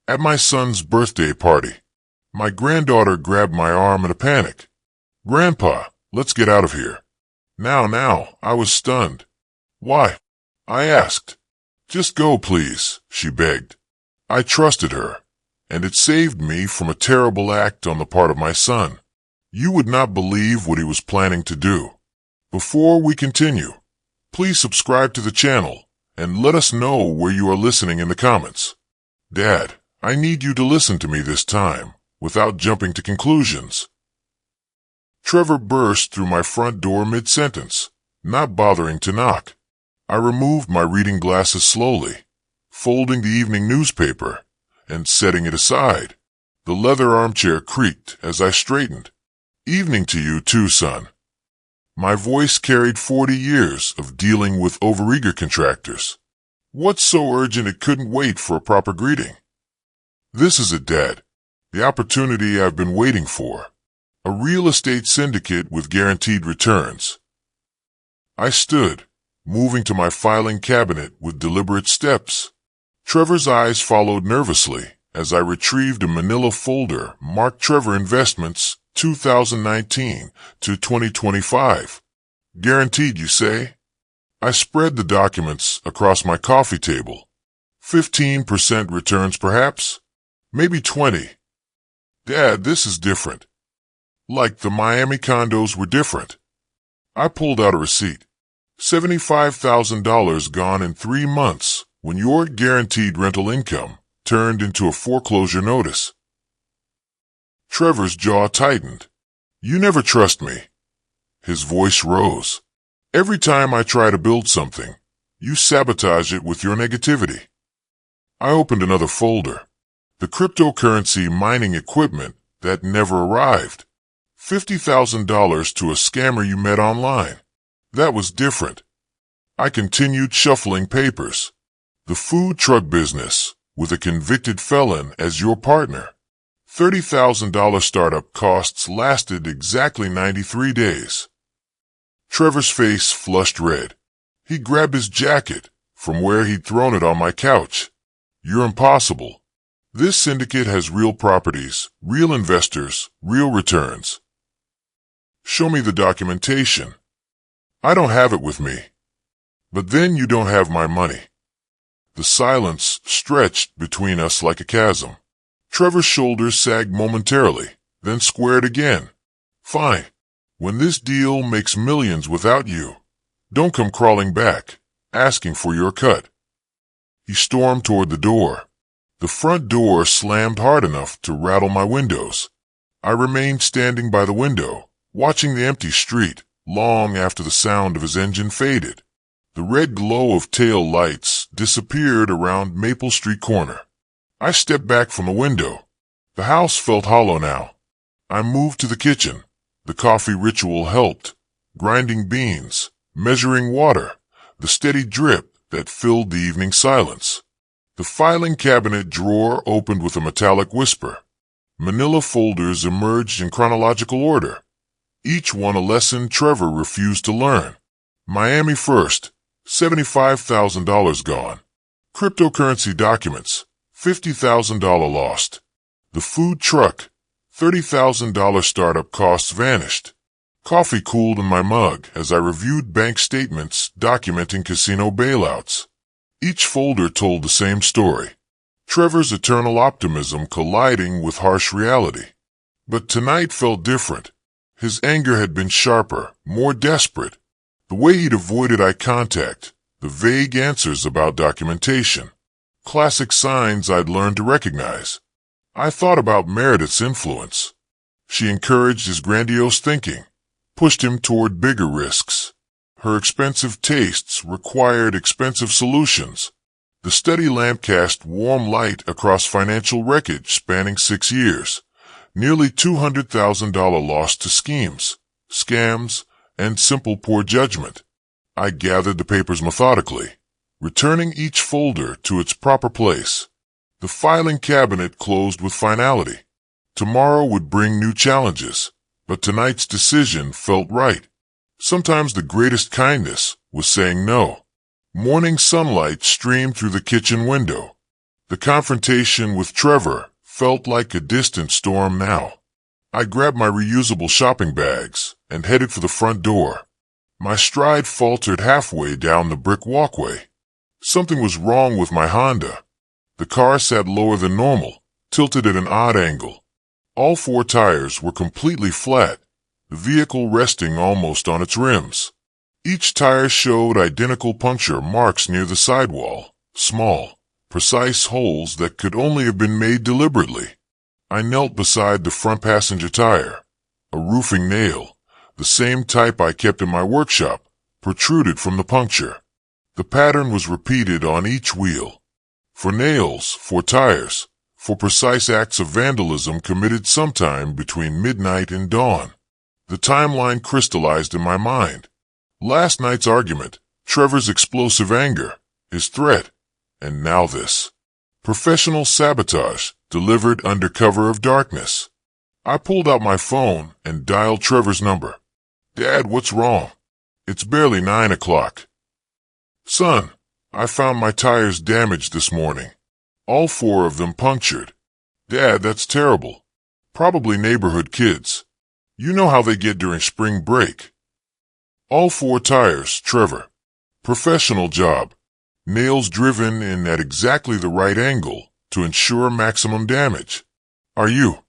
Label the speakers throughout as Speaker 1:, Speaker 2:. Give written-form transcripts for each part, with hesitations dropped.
Speaker 1: At my son's birthday party, my granddaughter grabbed my arm in a panic. "Grandpa, let's get out of here." Now, I was stunned. "Why?" I asked. "Just go, please," she begged. I trusted her, and it saved me from a terrible act on the part of my son. You would not believe what he was planning to do. Before we continue, please subscribe to the channel and let us know where you are listening in the comments. Dad, I need you to listen to me this time, without jumping to conclusions. Trevor burst through my front door mid-sentence, not bothering to knock. I removed my reading glasses slowly, folding the evening newspaper and setting it aside. The leather armchair creaked as I straightened. "Evening to you too, son." My voice carried 40 years of dealing with overeager contractors. What's so urgent it couldn't wait for a proper greeting? "This is it, Dad. The opportunity I've been waiting for. A real estate syndicate with guaranteed returns." I stood, moving to my filing cabinet with deliberate steps. Trevor's eyes followed nervously as I retrieved a manila folder marked Trevor Investments 2019 to 2025. "Guaranteed, you say?" I spread the documents across my coffee table. 15% returns, perhaps? Maybe 20. "Dad, this is different." Like the Miami condos were different. I pulled out a receipt. $75,000 gone in 3 months when your guaranteed rental income turned into a foreclosure notice. Trevor's jaw tightened. "You never trust me." His voice rose. "Every time I try to build something, you sabotage it with your negativity." I opened another folder. The cryptocurrency mining equipment that never arrived. $50,000 to a scammer you met online. That was different. I continued shuffling papers. The food truck business, with a convicted felon as your partner. $30,000 startup costs lasted exactly 93 days. Trevor's face flushed red. He grabbed his jacket from where he'd thrown it on my couch. "You're impossible. This syndicate has real properties, real investors, real returns." "Show me the documentation." "I don't have it with me." "But then you don't have my money." The silence stretched between us like a chasm. Trevor's shoulders sagged momentarily, then squared again. "Fine. When this deal makes millions without you, don't come crawling back, asking for your cut." He stormed toward the door. The front door slammed hard enough to rattle my windows. I remained standing by the window, watching the empty street, long after the sound of his engine faded. The red glow of tail lights disappeared around Maple Street corner. I stepped back from the window. The house felt hollow now. I moved to the kitchen. The coffee ritual helped. Grinding beans, measuring water, the steady drip that filled the evening silence. The filing cabinet drawer opened with a metallic whisper. Manila folders emerged in chronological order. Each one a lesson Trevor refused to learn. Miami first, $75,000 gone. Cryptocurrency documents, $50,000 lost. The food truck, $30,000 startup costs vanished. Coffee cooled in my mug as I reviewed bank statements documenting casino bailouts. Each folder told the same story. Trevor's eternal optimism colliding with harsh reality. But tonight felt different. His anger had been sharper, more desperate. The way he'd avoided eye contact, the vague answers about documentation. Classic signs I'd learned to recognize. I thought about Meredith's influence. She encouraged his grandiose thinking, pushed him toward bigger risks. Her expensive tastes required expensive solutions. The steady lamp cast warm light across financial wreckage spanning 6 years. Nearly $200,000 lost to schemes, scams, and simple poor judgment. I gathered the papers methodically, returning each folder to its proper place. The filing cabinet closed with finality. Tomorrow would bring new challenges, but tonight's decision felt right. Sometimes the greatest kindness was saying no. Morning sunlight streamed through the kitchen window. The confrontation with Trevor felt like a distant storm now. I grabbed my reusable shopping bags and headed for the front door. My stride faltered halfway down the brick walkway. Something was wrong with my Honda. The car sat lower than normal, tilted at an odd angle. All four tires were completely flat, the vehicle resting almost on its rims. Each tire showed identical puncture marks near the sidewall, small, precise holes that could only have been made deliberately. I knelt beside the front passenger tire. A roofing nail, the same type I kept in my workshop, protruded from the puncture. The pattern was repeated on each wheel. For nails, for tires, for precise acts of vandalism committed sometime between midnight and dawn. The timeline crystallized in my mind. Last night's argument, Trevor's explosive anger, his threat, and now this. Professional sabotage, delivered under cover of darkness. I pulled out my phone and dialed Trevor's number. "Dad, what's wrong? It's barely 9 o'clock. Son, I found my tires damaged this morning. All four of them punctured. Dad, that's terrible. Probably neighborhood kids. You know how they get during spring break." All four tires, Trevor. Professional job. Nails driven in at exactly the right angle to ensure maximum damage. Are you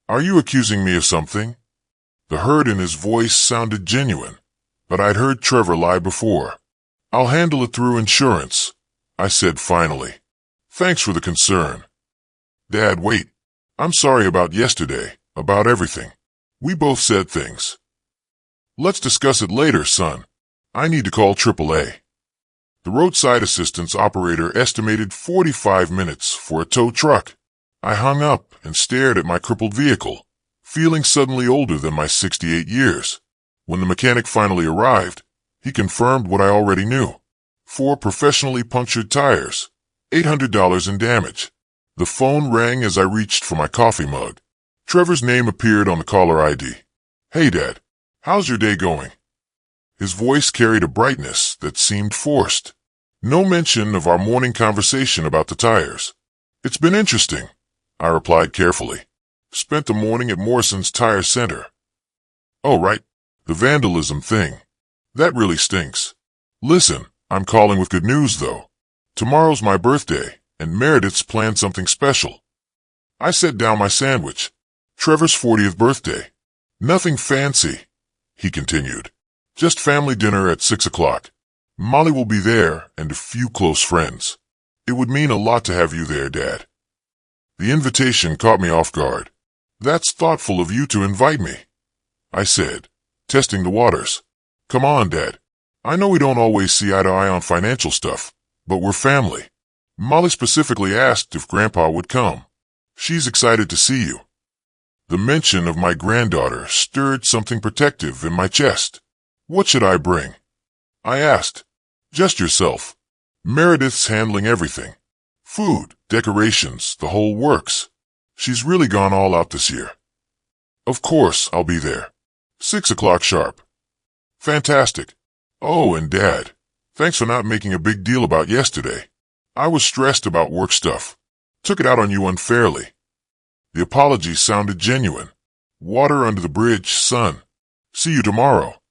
Speaker 1: accusing me of something?" The hurt in his voice sounded genuine, but I'd heard Trevor lie before. "I'll handle it through insurance," I said finally. "Thanks for the concern." "Dad, wait. I'm sorry about yesterday, about everything. We both said things. Let's discuss it later, son. I need to call AAA. The roadside assistance operator estimated 45 minutes for a tow truck. I hung up and stared at my crippled vehicle, feeling suddenly older than my 68 years. When the mechanic finally arrived, he confirmed what I already knew. 4 professionally punctured tires, $800 in damage. The phone rang as I reached for my coffee mug. Trevor's name appeared on the caller ID. "Hey, Dad. How's your day going?" His voice carried a brightness that seemed forced. No mention of our morning conversation about the tires. "It's been interesting," I replied carefully. "Spent the morning at Morrison's Tire Center." "Oh, right. The vandalism thing. That really stinks. Listen, I'm calling with good news, though. Tomorrow's my birthday, and Meredith's planned something special." I set down my sandwich. "Trevor's 40th birthday. Nothing fancy," he continued. "Just family dinner at 6 o'clock. Molly will be there and a few close friends. It would mean a lot to have you there, Dad." The invitation caught me off guard. "That's thoughtful of you to invite me," I said, testing the waters. "Come on, Dad. I know we don't always see eye to eye on financial stuff, but we're family. Molly specifically asked if Grandpa would come. She's excited to see you." The mention of my granddaughter stirred something protective in my chest. "What should I bring?" I asked. "Just yourself. Meredith's handling everything. Food, decorations, the whole works. She's really gone all out this year." "Of course, I'll be there. 6 o'clock sharp." "Fantastic. Oh, and Dad, thanks for not making a big deal about yesterday. I was stressed about work stuff. Took it out on you unfairly." The apology sounded genuine. "Water under the bridge, son. See you tomorrow."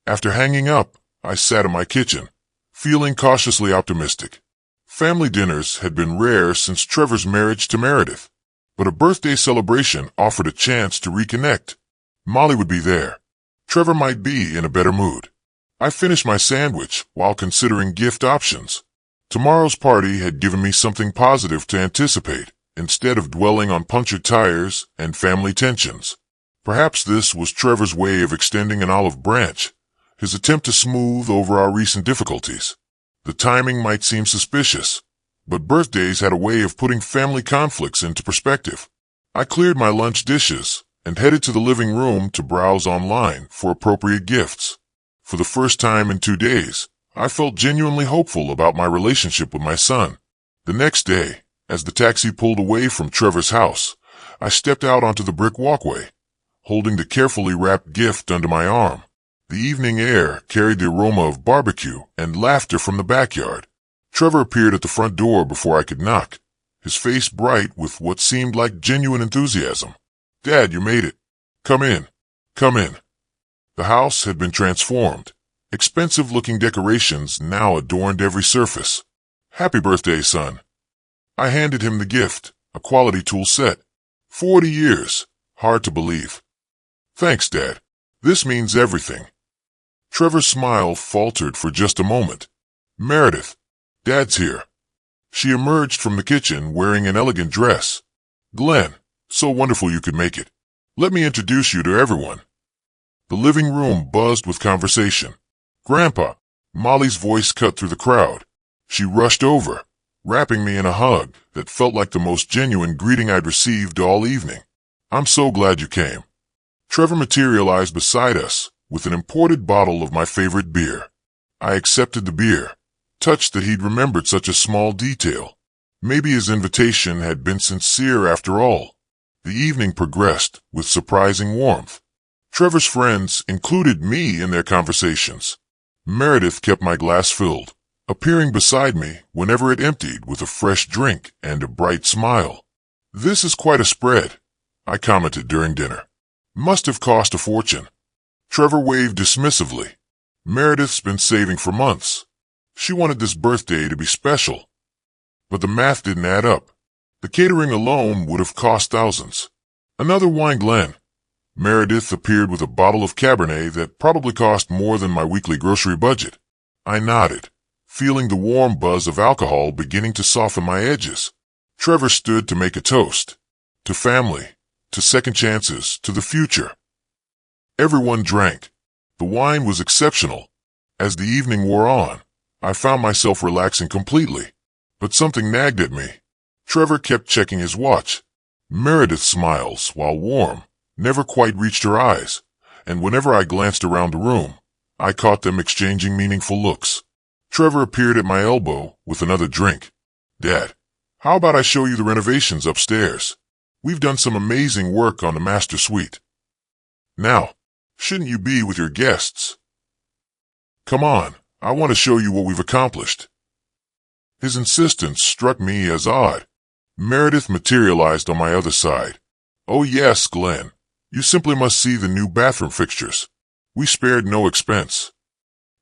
Speaker 1: After hanging up, I sat in my kitchen, feeling cautiously optimistic. Family dinners had been rare since Trevor's marriage to Meredith, but a birthday celebration offered a chance to reconnect. Molly would be there. Trevor might be in a better mood. I finished my sandwich while considering gift options. Tomorrow's party had given me something positive to anticipate, instead of dwelling on punctured tires and family tensions. Perhaps this was Trevor's way of extending an olive branch, his attempt to smooth over our recent difficulties. The timing might seem suspicious, but birthdays had a way of putting family conflicts into perspective. I cleared my lunch dishes and headed to the living room to browse online for appropriate gifts. For the first time in 2 days, I felt genuinely hopeful about my relationship with my son. The next day, as the taxi pulled away from Trevor's house, I stepped out onto the brick walkway, holding the carefully wrapped gift under my arm. The evening air carried the aroma of barbecue and laughter from the backyard. Trevor appeared at the front door before I could knock, his face bright with what seemed like genuine enthusiasm. "Dad, you made it. Come in. Come in." The house had been transformed. Expensive-looking decorations now adorned every surface. "Happy birthday, son." I handed him the gift, a quality tool set. 40 years. Hard to believe. "Thanks, Dad. This means everything." Trevor's smile faltered for just a moment. "Meredith, Dad's here." She emerged from the kitchen wearing an elegant dress. "Glenn, so wonderful you could make it. Let me introduce you to everyone." The living room buzzed with conversation. "Grandpa," Molly's voice cut through the crowd. She rushed over, wrapping me in a hug that felt like the most genuine greeting I'd received all evening. "I'm so glad you came." Trevor materialized beside us with an imported bottle of my favorite beer. I accepted the beer, touched that he'd remembered such a small detail. Maybe his invitation had been sincere after all. The evening progressed with surprising warmth. Trevor's friends included me in their conversations. Meredith kept my glass filled, appearing beside me whenever it emptied with a fresh drink and a bright smile. "This is quite a spread," I commented during dinner. "Must have cost a fortune." Trevor waved dismissively. "Meredith's been saving for months. She wanted this birthday to be special." But the math didn't add up. The catering alone would have cost thousands. "Another wine, Glenn." Meredith appeared with a bottle of Cabernet that probably cost more than my weekly grocery budget. I nodded, feeling the warm buzz of alcohol beginning to soften my edges. Trevor stood to make a toast. To family, to second chances, to the future. Everyone drank. The wine was exceptional. As the evening wore on, I found myself relaxing completely. But something nagged at me. Trevor kept checking his watch. Meredith's smiles, while warm, never quite reached her eyes, and whenever I glanced around the room, I caught them exchanging meaningful looks. Trevor appeared at my elbow with another drink. "Dad, how about I show you the renovations upstairs? We've done some amazing work on the master suite." "Now, shouldn't you be with your guests?" "Come on, I want to show you what we've accomplished." His insistence struck me as odd. Meredith materialized on my other side. "Oh yes, Glenn. You simply must see the new bathroom fixtures. We spared no expense."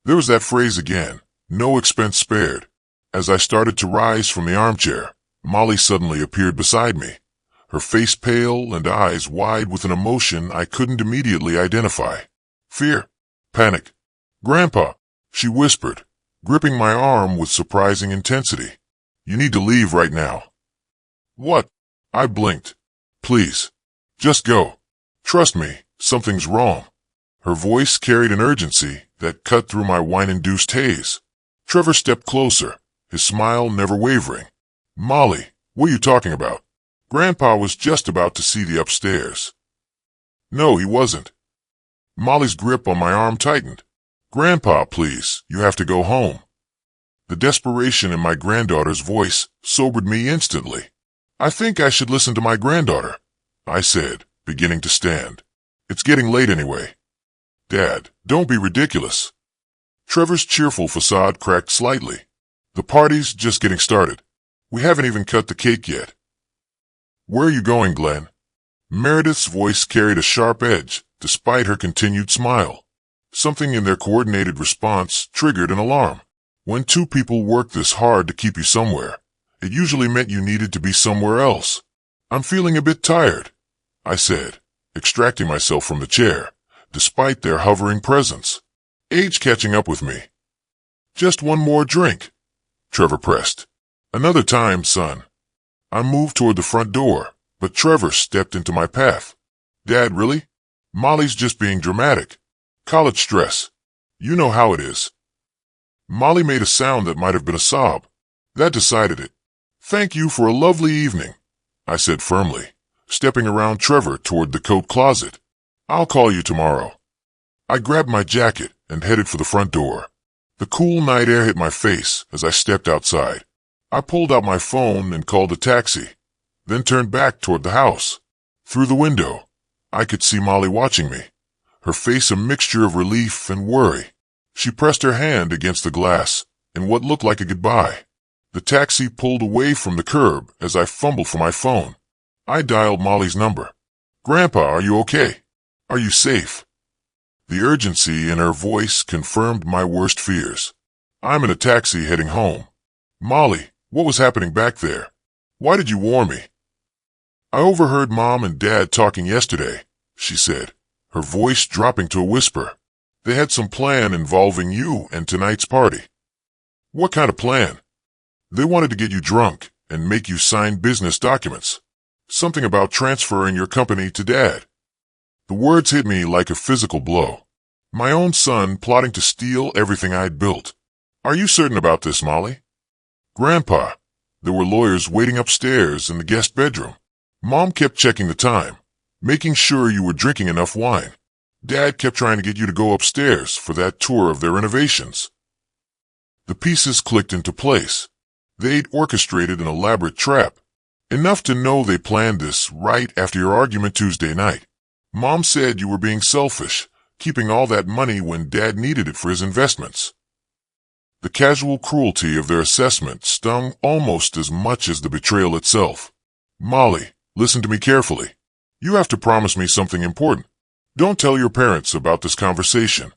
Speaker 1: There was that phrase again, no expense spared. As I started to rise from the armchair, Molly suddenly appeared beside me, her face pale and eyes wide with an emotion I couldn't immediately identify. Fear, panic. "Grandpa," she whispered, gripping my arm with surprising intensity. "You need to leave right now." "What?" I blinked. "Please, just go. Trust me, something's wrong." Her voice carried an urgency that cut through my wine-induced haze. Trevor stepped closer, his smile never wavering. "Molly, what are you talking about? Grandpa was just about to see the upstairs." "No, he wasn't." Molly's grip on my arm tightened. "Grandpa, please, you have to go home." The desperation in my granddaughter's voice sobered me instantly. "I think I should listen to my granddaughter," I said, beginning to stand. "It's getting late anyway." "Dad, don't be ridiculous." Trevor's cheerful facade cracked slightly. "The party's just getting started. We haven't even cut the cake yet." "Where are you going, Glenn?" Meredith's voice carried a sharp edge, despite her continued smile. Something in their coordinated response triggered an alarm. When two people work this hard to keep you somewhere, it usually meant you needed to be somewhere else. "I'm feeling a bit tired," I said, extracting myself from the chair, despite their hovering presence. Age catching up with me. "Just one more drink," Trevor pressed. "Another time, son." I moved toward the front door, but Trevor stepped into my path. "Dad, really? Molly's just being dramatic. College stress. You know how it is." Molly made a sound that might have been a sob. That decided it. "Thank you for a lovely evening," I said firmly, stepping around Trevor toward the coat closet. "I'll call you tomorrow." I grabbed my jacket and headed for the front door. The cool night air hit my face as I stepped outside. I pulled out my phone and called a taxi, then turned back toward the house. Through the window, I could see Molly watching me, her face a mixture of relief and worry. She pressed her hand against the glass in what looked like a goodbye. The taxi pulled away from the curb as I fumbled for my phone. I dialed Molly's number. "Grandpa, are you okay? Are you safe?" The urgency in her voice confirmed my worst fears. "I'm in a taxi heading home." "Molly, what was happening back there? Why did you warn me?" "I overheard Mom and Dad talking yesterday," she said, her voice dropping to a whisper. "They had some plan involving you and tonight's party." "What kind of plan?" "They wanted to get you drunk and make you sign business documents. Something about transferring your company to Dad." The words hit me like a physical blow. My own son plotting to steal everything I'd built. "Are you certain about this, Molly?" "Grandpa, there were lawyers waiting upstairs in the guest bedroom. Mom kept checking the time, making sure you were drinking enough wine. Dad kept trying to get you to go upstairs for that tour of their renovations." The pieces clicked into place. They'd orchestrated an elaborate trap. Enough to know they planned this right after your argument Tuesday night. Mom said you were being selfish, keeping all that money when Dad needed it for his investments. The casual cruelty of their assessment stung almost as much as the betrayal itself. "Molly, listen to me carefully. You have to promise me something important. Don't tell your parents about this conversation."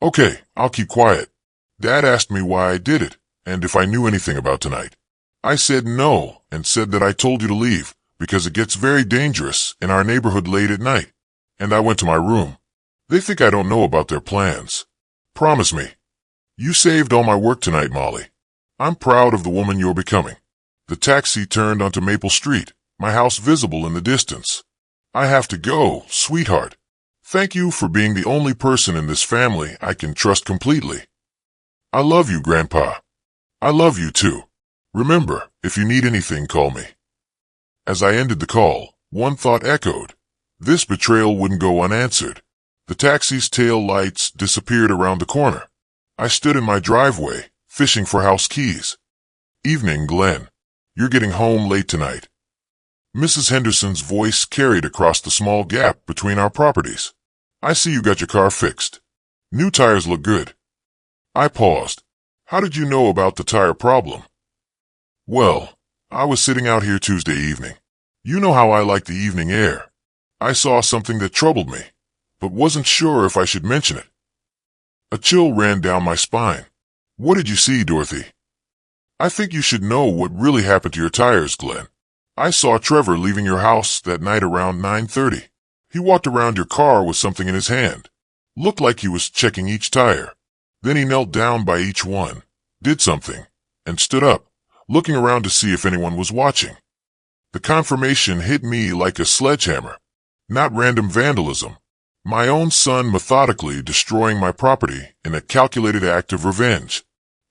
Speaker 1: "Okay, I'll keep quiet. Dad asked me why I did it, and if I knew anything about tonight. I said no, and said that I told you to leave, because it gets very dangerous in our neighborhood late at night. And I went to my room. They think I don't know about their plans. Promise me. You saved all my work tonight, Molly. I'm proud of the woman you're becoming." The taxi turned onto Maple Street, my house visible in the distance. "I have to go, sweetheart. Thank you for being the only person in this family I can trust completely." "I love you, Grandpa." "I love you too. Remember, if you need anything, call me." As I ended the call, one thought echoed. This betrayal wouldn't go unanswered. The taxi's tail lights disappeared around the corner. I stood in my driveway, fishing for house keys. "Evening, Glenn. You're getting home late tonight." Mrs. Henderson's voice carried across the small gap between our properties. "I see you got your car fixed. New tires look good." I paused. "How did you know about the tire problem?" "Well, I was sitting out here Tuesday evening. You know how I like the evening air. I saw something that troubled me, but wasn't sure if I should mention it." A chill ran down my spine. "What did you see, Dorothy?" "I think you should know what really happened to your tires, Glenn. I saw Trevor leaving your house that night around 9:30. He walked around your car with something in his hand. Looked like he was checking each tire. Then he knelt down by each one, did something, and stood up, looking around to see if anyone was watching. The confirmation hit me like a sledgehammer. Not random vandalism. My own son methodically destroying my property in a calculated act of revenge.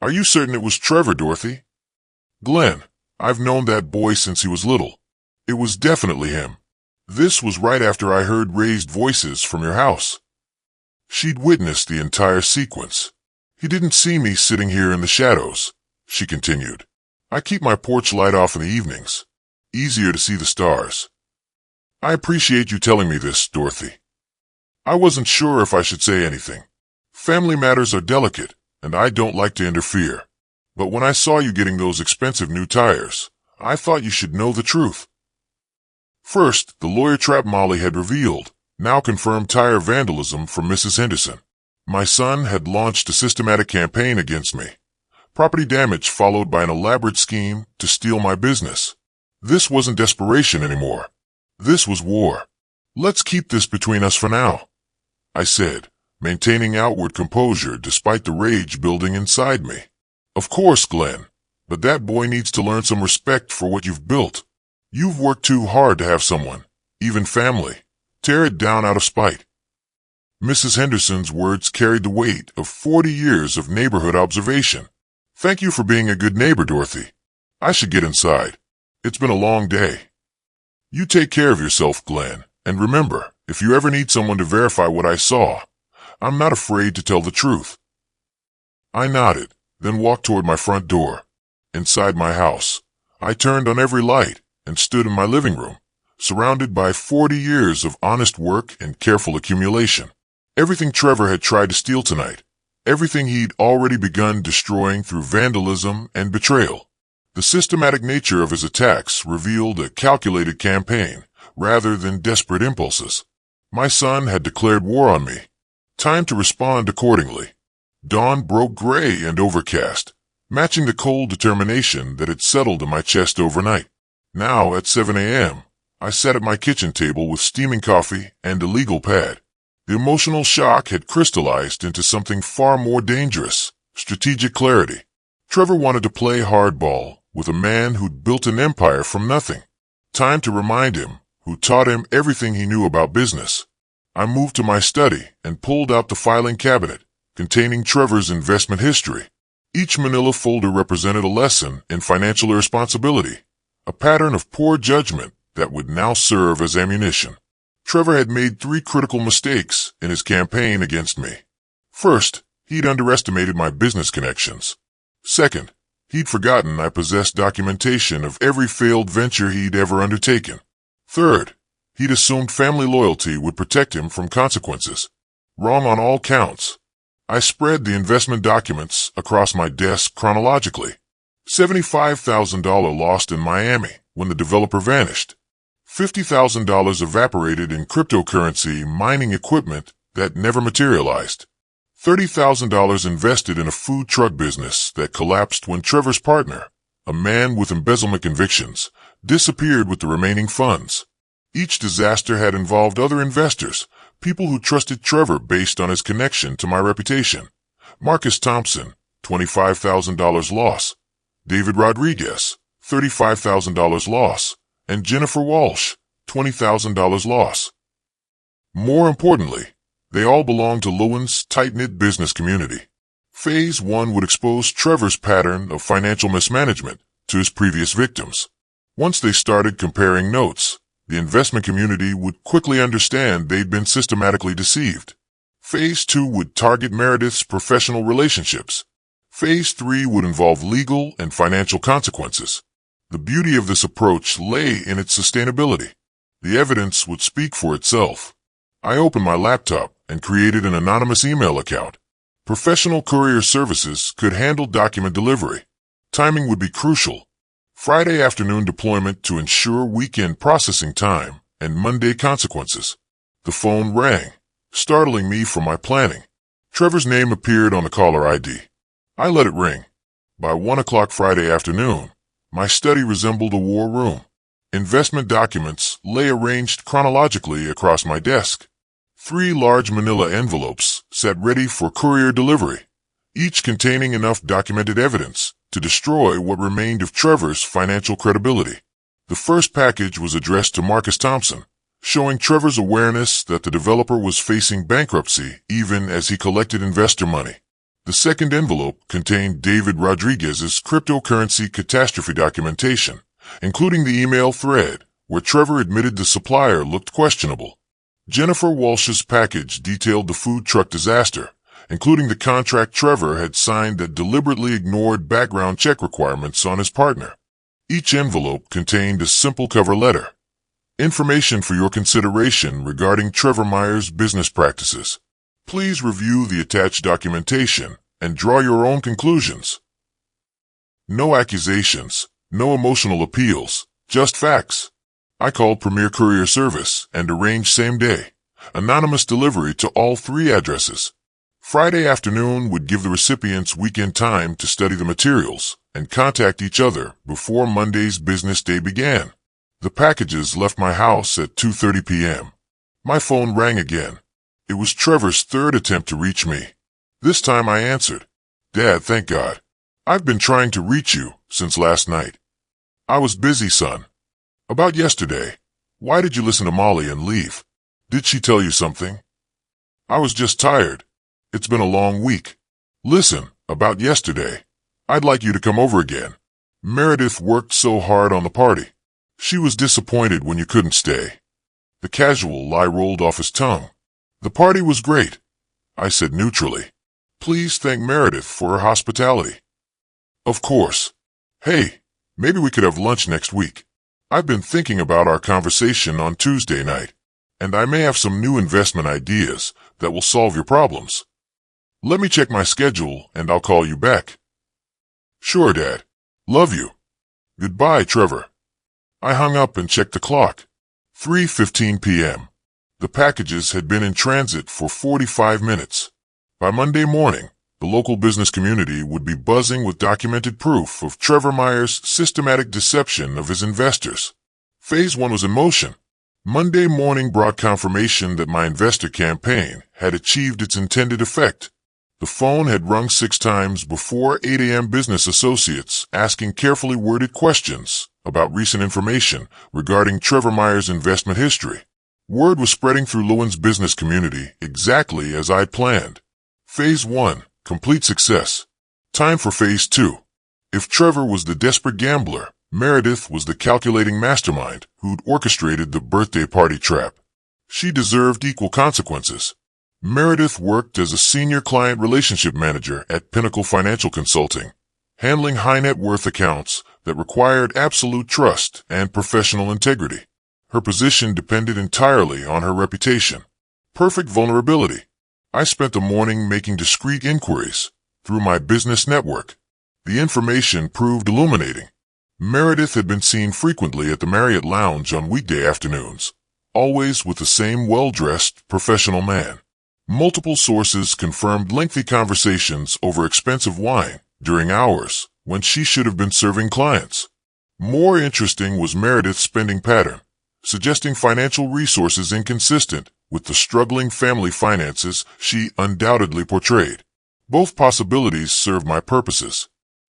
Speaker 1: Are you certain it was Trevor, Dorothy?" "Glenn, I've known that boy since he was little. It was definitely him. This was right after I heard raised voices from your house." She'd witnessed the entire sequence. "He didn't see me sitting here in the shadows," she continued. "I keep my porch light off in the evenings. Easier to see the stars." "I appreciate you telling me this, Dorothy. I wasn't sure if I should say anything. Family matters are delicate, and I don't like to interfere. But when I saw you getting those expensive new tires, I thought you should know the truth." First, the lawyer trap Molly had revealed, now confirmed tire vandalism from Mrs. Henderson. My son had launched a systematic campaign against me. Property damage followed by an elaborate scheme to steal my business. This wasn't desperation anymore. This was war. "Let's keep this between us for now," I said, maintaining outward composure despite the rage building inside me. "Of course, Glenn, but that boy needs to learn some respect for what you've built. You've worked too hard to have someone, even family, tear it down out of spite." Mrs. Henderson's words carried the weight of 40 years of neighborhood observation. "Thank you for being a good neighbor, Dorothy. I should get inside. It's been a long day." "You take care of yourself, Glenn, and remember, if you ever need someone to verify what I saw, I'm not afraid to tell the truth." I nodded, then walked toward my front door. Inside my house, I turned on every light and stood in my living room, surrounded by 40 years of honest work and careful accumulation. Everything Trevor had tried to steal tonight, everything he'd already begun destroying through vandalism and betrayal, The systematic nature of his attacks revealed a calculated campaign rather than desperate impulses. My son had declared war on me. Time to respond accordingly. Dawn broke gray and overcast, matching the cold determination that had settled in my chest overnight. Now, at 7 a.m., I sat at my kitchen table with steaming coffee and a legal pad. The emotional shock had crystallized into something far more dangerous: strategic clarity. Trevor wanted to play hardball with a man who'd built an empire from nothing. Time to remind him, who taught him everything he knew about business. I moved to my study and pulled out the filing cabinet containing Trevor's investment history. Each manila folder represented a lesson in financial irresponsibility, a pattern of poor judgment that would now serve as ammunition. Trevor had made 3 critical mistakes in his campaign against me. First, he'd underestimated my business connections. Second, he'd forgotten I possessed documentation of every failed venture he'd ever undertaken. Third, he'd assumed family loyalty would protect him from consequences. Wrong on all counts. I spread the investment documents across my desk chronologically. $75,000 lost in Miami when the developer vanished. $50,000 evaporated in cryptocurrency mining equipment that never materialized. $30,000 invested in a food truck business that collapsed when Trevor's partner, a man with embezzlement convictions, disappeared with the remaining funds. Each disaster had involved other investors, people who trusted Trevor based on his connection to my reputation. Marcus Thompson, $25,000 loss. David Rodriguez, $35,000 loss. And Jennifer Walsh, $20,000 loss. More importantly, they all belonged to Lowen's tight-knit business community. Phase 1 would expose Trevor's pattern of financial mismanagement to his previous victims. Once they started comparing notes, the investment community would quickly understand they'd been systematically deceived. Phase 2 would target Meredith's professional relationships. Phase 3 would involve legal and financial consequences. The beauty of this approach lay in its sustainability. The evidence would speak for itself. I opened my laptop and created an anonymous email account. Professional courier services could handle document delivery. Timing would be crucial. Friday afternoon deployment to ensure weekend processing time and Monday consequences. The phone rang, startling me from my planning. Trevor's name appeared on the caller ID. I let it ring. By 1 o'clock Friday afternoon, my study resembled a war room. Investment documents lay arranged chronologically across my desk. 3 large manila envelopes sat ready for courier delivery, each containing enough documented evidence to destroy what remained of Trevor's financial credibility. The first package was addressed to Marcus Thompson, showing Trevor's awareness that the developer was facing bankruptcy even as he collected investor money. The second envelope contained David Rodriguez's cryptocurrency catastrophe documentation, including the email thread where Trevor admitted the supplier looked questionable. Jennifer Walsh's package detailed the food truck disaster, including the contract Trevor had signed that deliberately ignored background check requirements on his partner. Each envelope contained a simple cover letter. Information for your consideration regarding Trevor Meyer's business practices. Please review the attached documentation and draw your own conclusions. No accusations, no emotional appeals, just facts. I called Premier Courier Service and arranged same-day, anonymous delivery to all 3 addresses. Friday afternoon would give the recipients weekend time to study the materials and contact each other before Monday's business day began. The packages left my house at 2:30 p.m. My phone rang again. It was Trevor's 3rd attempt to reach me. This time I answered. "Dad, thank God. I've been trying to reach you since last night." "I was busy, son." "About yesterday. Why did you listen to Molly and leave? Did she tell you something?" "I was just tired. It's been a long week." "Listen, about yesterday. I'd like you to come over again. Meredith worked so hard on the party. She was disappointed when you couldn't stay." The casual lie rolled off his tongue. "The party was great," I said neutrally. "Please thank Meredith for her hospitality." "Of course. Hey, maybe we could have lunch next week. I've been thinking about our conversation on Tuesday night, and I may have some new investment ideas that will solve your problems. Let me check my schedule and I'll call you back." "Sure, Dad. Love you." Goodbye, Trevor. I hung up and checked the clock. 3:15 p.m. The packages had been in transit for 45 minutes. By Monday morning, the local business community would be buzzing with documented proof of Trevor Meyer's systematic deception of his investors. Phase 1 was in motion. Monday morning brought confirmation that my investor campaign had achieved its intended effect. The phone had rung 6 times before 8 a.m. business associates asking carefully worded questions about recent information regarding Trevor Meyer's investment history. Word was spreading through Lewin's business community exactly as I'd planned. Phase 1, complete success. Time for Phase 2. If Trevor was the desperate gambler, Meredith was the calculating mastermind who'd orchestrated the birthday party trap. She deserved equal consequences. Meredith worked as a senior client relationship manager at Pinnacle Financial Consulting, handling high net worth accounts that required absolute trust and professional integrity. Her position depended entirely on her reputation. Perfect vulnerability. I spent the morning making discreet inquiries through my business network. The information proved illuminating. Meredith had been seen frequently at the Marriott Lounge on weekday afternoons, always with the same well-dressed, professional man. Multiple sources confirmed lengthy conversations over expensive wine during hours when she should have been serving clients. More interesting was Meredith's spending pattern, suggesting financial resources inconsistent with the struggling family finances she undoubtedly portrayed. Both possibilities served my purposes.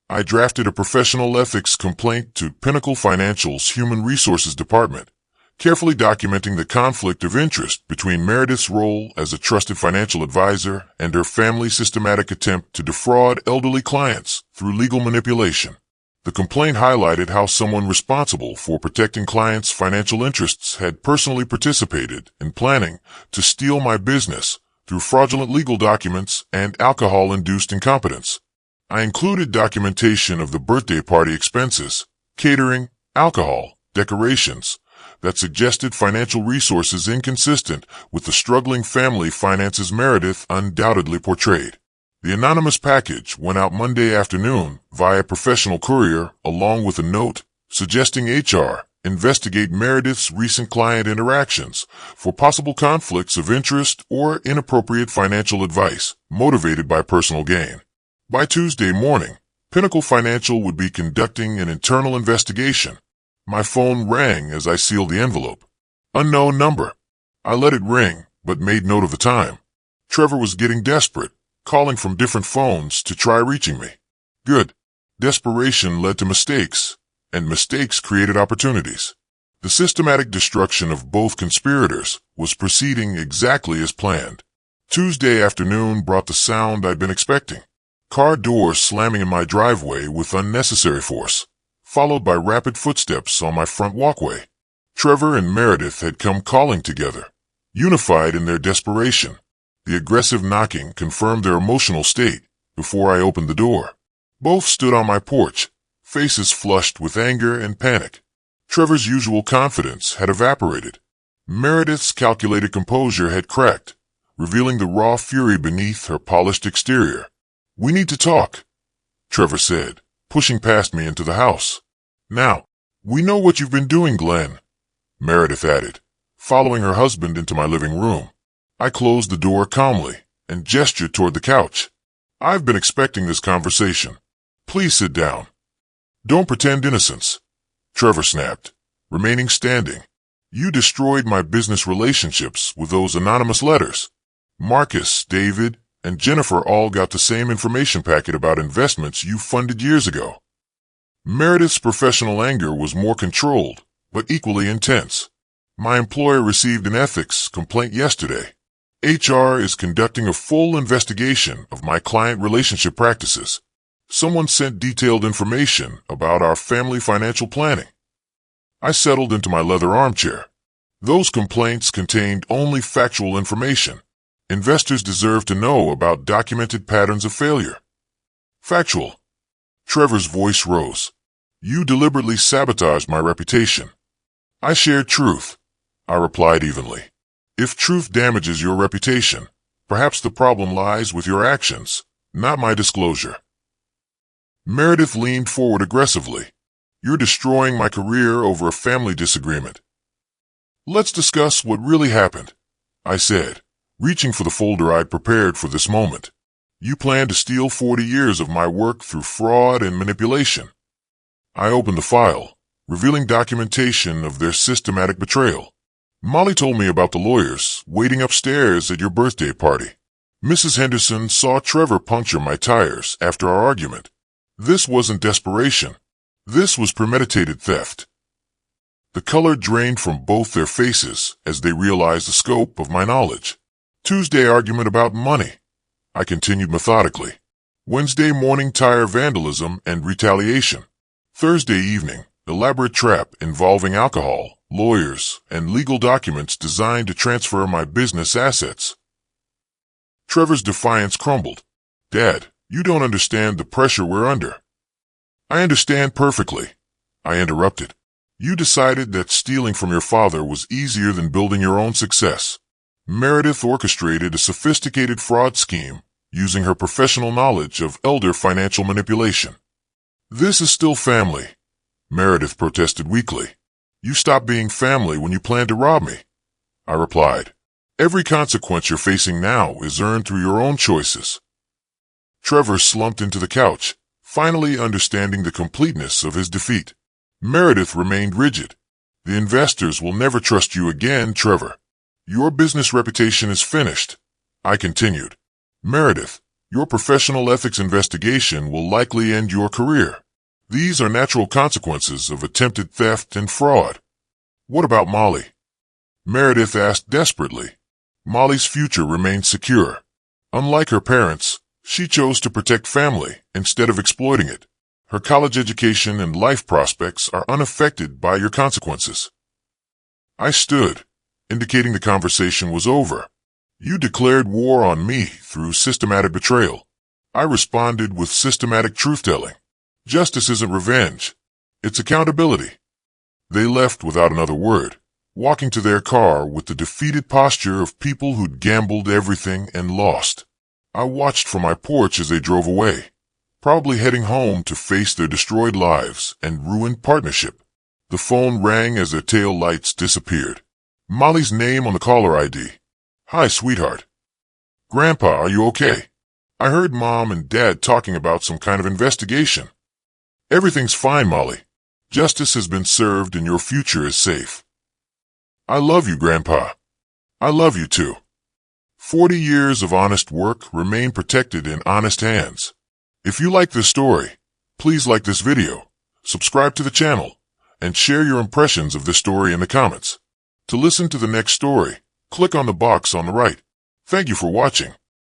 Speaker 1: I drafted a professional ethics complaint to Pinnacle Financial's Human Resources Department, carefully documenting the conflict of interest between Meredith's role as a trusted financial advisor and her family's systematic attempt to defraud elderly clients through legal manipulation. The complaint highlighted how someone responsible for protecting clients' financial interests had personally participated in planning to steal my business through fraudulent legal documents and alcohol-induced incompetence. I included documentation of the birthday party expenses, catering, alcohol, decorations, that suggested financial resources inconsistent with the struggling family finances Meredith undoubtedly portrayed. The anonymous package went out Monday afternoon via professional courier along with a note suggesting HR investigate Meredith's recent client interactions for possible conflicts of interest or inappropriate financial advice motivated by personal gain. By Tuesday morning, Pinnacle Financial would be conducting an internal investigation. My phone rang as I sealed the envelope. Unknown number. I let it ring, but made note of the time. Trevor was getting desperate, calling from different phones to try reaching me. Good. Desperation led to mistakes, and mistakes created opportunities. The systematic destruction of both conspirators was proceeding exactly as planned. Tuesday afternoon brought the sound I'd been expecting. Car doors slamming in my driveway with unnecessary force, followed by rapid footsteps on my front walkway. Trevor and Meredith had come calling together, unified in their desperation. The aggressive knocking confirmed their emotional state before I opened the door. Both stood on my porch, faces flushed with anger and panic. Trevor's usual confidence had evaporated. Meredith's calculated composure had cracked, revealing the raw fury beneath her polished exterior. "We need to talk," Trevor said, pushing past me into the house. "Now, we know what you've been doing, Glenn," Meredith added, following her husband into my living room. I closed the door calmly and gestured toward the couch. "I've been expecting this conversation. Please sit down." "Don't pretend innocence," Trevor snapped, remaining standing. "You destroyed my business relationships with those anonymous letters. Marcus, David, and Jennifer all got the same information packet about investments you funded years ago." Meredith's professional anger was more controlled, but equally intense. "My employer received an ethics complaint yesterday. HR is conducting a full investigation of my client relationship practices. Someone sent detailed information about our family financial planning." I settled into my leather armchair. Those complaints contained only factual information. Investors deserve to know about documented patterns of failure. "Factual." Trevor's voice rose. "You deliberately sabotaged my reputation." "I shared truth," I replied evenly. "If truth damages your reputation, perhaps the problem lies with your actions, not my disclosure." Meredith leaned forward aggressively. You're destroying my career over a family disagreement. Let's discuss what really happened, I said, reaching for the folder I'd prepared for this moment. You plan to steal 40 years of my work through fraud and manipulation. I opened the file, revealing documentation of their systematic betrayal. Molly told me about the lawyers waiting upstairs at your birthday party. Mrs. Henderson saw Trevor puncture my tires after our argument. This wasn't desperation. This was premeditated theft. The color drained from both their faces as they realized the scope of my knowledge. Tuesday argument about money, I continued methodically. Wednesday morning tire vandalism and retaliation. Thursday evening, elaborate trap involving alcohol, lawyers, and legal documents designed to transfer my business assets. Trevor's defiance crumbled. Dad, you don't understand the pressure we're under. I understand perfectly, I interrupted. You decided that stealing from your father was easier than building your own success. Meredith orchestrated a sophisticated fraud scheme using her professional knowledge of elder financial manipulation. This is still family, Meredith protested weakly. You stopped being family when you planned to rob me, I replied. Every consequence you're facing now is earned through your own choices. Trevor slumped into the couch, finally understanding the completeness of his defeat. Meredith remained rigid. The investors will never trust you again, Trevor. Your business reputation is finished, I continued. Meredith, your professional ethics investigation will likely end your career. These are natural consequences of attempted theft and fraud. What about Molly? Meredith asked desperately. Molly's future remained secure. Unlike her parents, she chose to protect family instead of exploiting it. Her college education and life prospects are unaffected by your consequences. I stood, indicating the conversation was over. You declared war on me through systematic betrayal. I responded with systematic truth-telling. Justice isn't revenge. It's accountability. They left without another word, walking to their car with the defeated posture of people who'd gambled everything and lost. I watched from my porch as they drove away, probably heading home to face their destroyed lives and ruined partnership. The phone rang as their tail lights disappeared. Molly's name on the caller ID. Hi, sweetheart. Grandpa, are you okay? I heard Mom and Dad talking about some kind of investigation. Everything's fine, Molly. Justice has been served and your future is safe. I love you, Grandpa. I love you too. 40 years of honest work remain protected in honest hands. If you like this story, please like this video, subscribe to the channel, and share your impressions of this story in the comments. To listen to the next story, click on the box on the right. Thank you for watching.